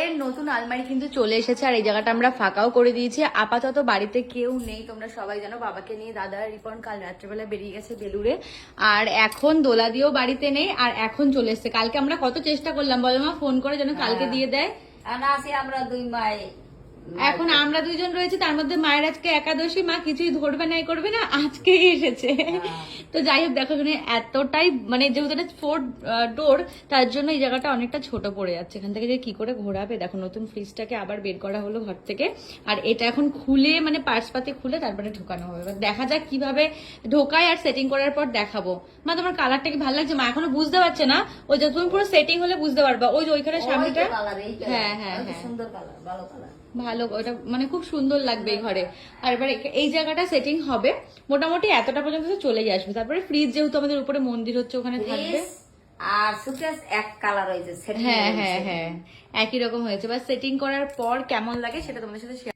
ঘরের নতুন আলমারি কিন্তু চলে এসেছে আর এই জায়গাটা আমরা ফাঁকাও করে দিয়েছি। আপাতত বাড়িতে কেউ নেই, তোমরা সবাই জানো। বাবাকে নিয়ে দাদা রিপন কাল রাত্রেবেলা বেরিয়ে গেছে বেলুড়ে, আর এখন দোলা দিয়েও বাড়িতে নেই, আর এখন চলে এসছে। কালকে আমরা কত চেষ্টা করলাম বলো মা, ফোন করে যেন কালকে দিয়ে দেয়। আমরা দুই মাই এখন আমরা দুইজন রয়েছি, তার মধ্যে মায়ের আজকে একাদশী, মা কিছুই ধরবে না করবে না, আজকেই এসেছে। তো যাই হোক দেখো এখানে এতটাই মানে যেহেতু এটা 4 ডোর, তার জন্য এই জায়গাটা অনেকটা ছোট পড়ে যাচ্ছে। এখান থেকে যে কি করে ঘোরাবে দেখো। নতুন ফ্রিজটাকে আবার বের করা হলো ঘর থেকে, আর এটা এখন খুলে মানে পার্স পাতে খুলে তারপরে ঢোকানো হবে। এবার দেখা যাক কিভাবে ঢোকায়, আর সেটিং করার পর দেখাবো। মা তোমার কালারটা কি ভালো লাগছে? মা এখনো বুঝতে পারছে না, ওই যে তুমি পুরো সেটিং হলে বুঝতে পারবা। ওই যে ওইখানে সামনেটা, হ্যাঁ হ্যাঁ হ্যাঁ সুন্দর কালার, ভালো কালার, ভালো, ওটা মানে খুব সুন্দর লাগবে এই ঘরে। আর এবার এই জায়গাটা সেটিং হবে মোটামুটি এতটা পর্যন্ত তো চলেই আসবে। তারপরে ফ্রিজ যেহেতু আমাদের উপরে মন্দির হচ্ছে ওখানে থাকবে, আর সুকেস এক কালার হয়েছে। হ্যাঁ হ্যাঁ হ্যাঁ একই রকম হয়েছে। বাস সেটিং করার পর কেমন লাগে সেটা তোমাদের সাথে